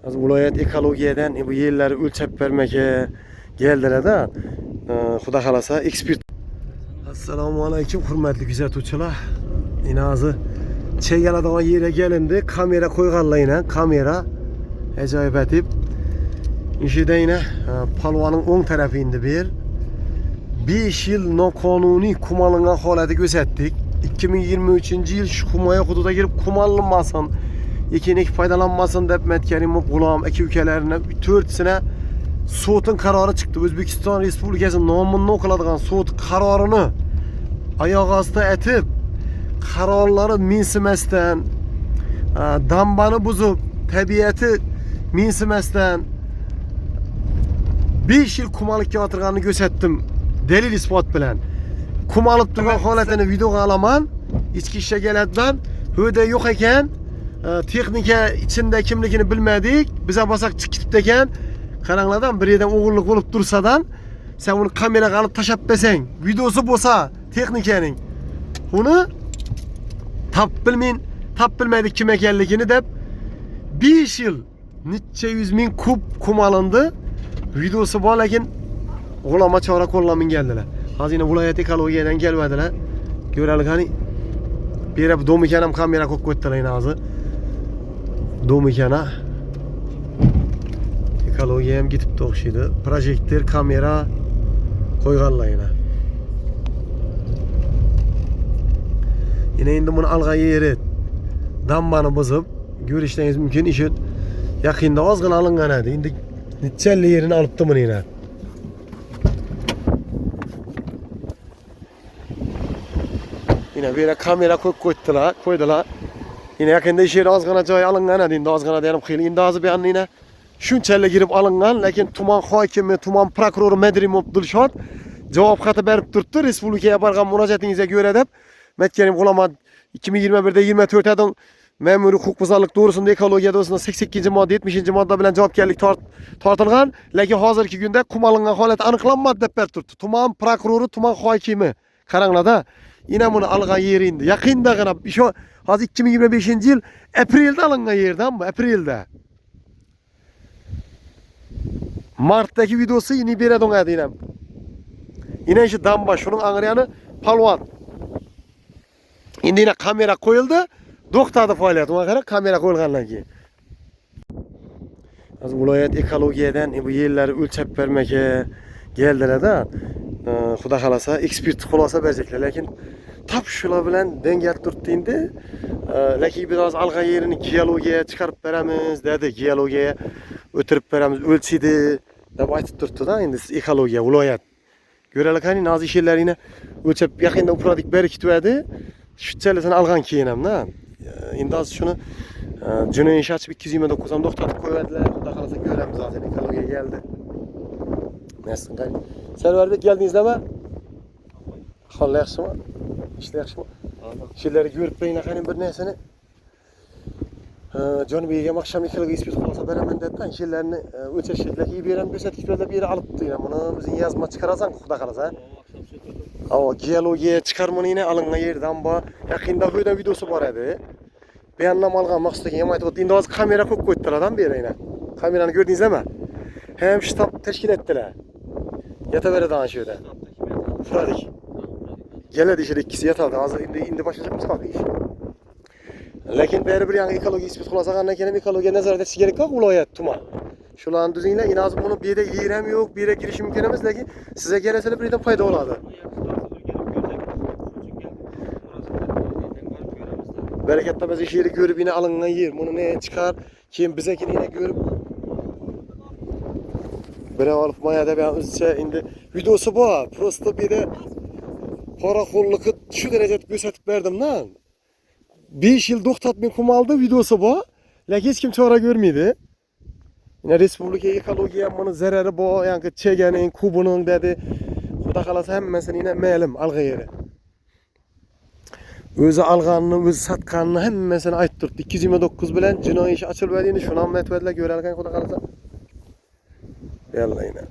Az viloyat ekologiyadan bu yerleri ölçep vermeke geldiler da Xudo xolasa ekspert. Assalomu alaykum hurmatli kuzatuvchilar. Yine hozir chegaladigan yerga kelindi. Kamera qo'yganlar kamera ajoyib atib. İşte yine palvanın o'ng tarafında bir 5 yıl noqonuniy kumalıngan holati ko'rsatdik. 2023 yıl şu kumaya hududa girip kumallanmasın, ekinik faydalanmasın deb Metkerimov G'ulom aka ukalarine 4'sine sotun kararı çıktı. O'zbekiston Respublikasi nomini o'qiladigan sot qarorini oyoq ostida etib, qarorlari mensimasdan, dambani buzib, tabiati mensimasdan 5 yıl kumalıkka o'tirganini ko'rsatdim. Delil isbot bilan. Kumalıp turgan holatini videoga olaman. İchki ishga keladidan ho'da yo'q ekan. Texnika içinde kimligini bilmedik. Bize basak çıkıp ekan. Qaranglardan bir yerden o'g'irlik bo'lib tursadan sen uni kameraga olib tashab bersang, videosi bo'lsa texnikaning. Uni tap bilmedik kim ekanligini deb 5 yıl necha 100 ming kub kum alındı. Videosu bor, lekin g'uloma chora qo'llamin geldilar. Hozir yana viloyat ekologiyadan kelmadilar. Ko'ralik hani bir yere domikan ham kamera qo'yib qo'ydilar yana hozir. Domikana ekologiya ham ketibdi o'xshaydi. Projektor kamera qo'yganlar yana. Yine endi buni alg'an yeri dambani buzib ko'rishingiz mumkin. Ishi yaqinda ozgina olingan edi. Endi necha yerini olibdi buni yana. Yine bir kamera koydular. Yine yakında iş yeri azgana joy alıngan edi. Endi azgana derim xeyli. Endi hozir bu yerni yine shunchalik girib olingan, lekin tuman hokimi, tuman prokurori Medrimov Dilshod javob xati berib turibdi. Respublikaga borgan murojaatingizga ko'ra deb Metkerimov G'ulom 2021'de 24 adam memuriy huquqbuzarlik to'g'risida ekologiya do'sini 82-modda 70-modda bilan javobgarlik tortilgan, lekin hozirgi kunda kum olingan holat aniqlanmadi deb berib turibdi. Tuman prokurori, tuman hokimi. Qaranglarda yine bunu algan yeri indi. Yaqindagina shu hozir 2025 yil aprelda alingan yerdan bu, aprelda. Martdagi videosi yine beradigan edi yine. Yine shu damba shuning ang'riyani palvon. Endi yine kamera qo'yildi, to'xtadi faoliyat. Unga qarab kamera qo'yilgandan keyin. Hozir viloyat ekologiyadan bu yerleri o'lchab bermeke geldiler da Xudo xolasa ekspert xulosa berecekler, lekin tap shular bilan dengal turibdi endi. Lekin biraz alg'an yerini geologiyaga chiqarib beramiz dedi. Geologiyaga o'tirib beramiz, o'lchidi deb aytib turibdi-da. Endi siz ekologiya viloyat ko'ralik qani nozik yerlarini o'lchab yaqinda upradik berkitibdi. Shunchalisini alg'an keyin ham-da. Endi hozir shuni jinoiy ish ochib 229 ham to'xtatib qo'yadilar. Xudo xolasa ko'ramiz, hozir ekologiya geldi. Nasılsın qani? Serverbek geldingizmi? Ahvol yaxshimi? İşte yaxshimi? Şeyleri görüp beyine qani bir narsani Jo'ni beyiga akşam ekologiya ispit xulosa beraman dedidan şeylerini o'chirishliklarga iyi berib ko'rsatib berib beri olibdi. Yana buni o'zing yozma chiqarasan, Xudo xolasa. Geologiya chiqarmani yine alingan yerdan bor. Yaqinda qo'ydan videosi bor edi. Bayonnam olgan maqsadga ham aytib o'tdi. Endi hozir kamera qo'yib qo'ydilar beri yana. Kamerani ko'rdingizmi? Hem shtab tashkil etdilar. Yataveradigan shu yerda. Ufradik. Geladi ishida ikkisi yatadi. Hozir endi boshlayapmiz qoldi ish. Lekin beri bir yangi ekologiya ispit xulosa qilgandan keyin ekologiya nazorat etish kerak-ku viloyat, tuman. Shularni tuzinglar. Endi hozir buni bu yerda yer ham yo'q, bu yerga kirish mumkin emas, lekin sizga kelasalar bir yerdan foyda bo'ladi. Bereketli biz iş yeri görüp yine alınan yer. Bunu ne çıkar? Kim bizekini yine görüp bir alıp mayada ben üzce indi videosu bu. Prosto bir de parakolluğu şu derece gösterip verdim lan. 5 yıl to'xtatmay kum aldı videosu bu. Lekin hech kim çora görmedi. Yine Respublika ekologiya buni zarari bu, yani cheganing, kubuning dedi. Xudo xolasa hammasini yine ma'lum alg'an yeri. Özü alğanını, özü satqanını hammasini aytib turibdi. 229 bilan jinoiy ish ochilib berdi. Shuni ham aytib berdilar, ko'ralgan Xudo xolasa. Yalla yine.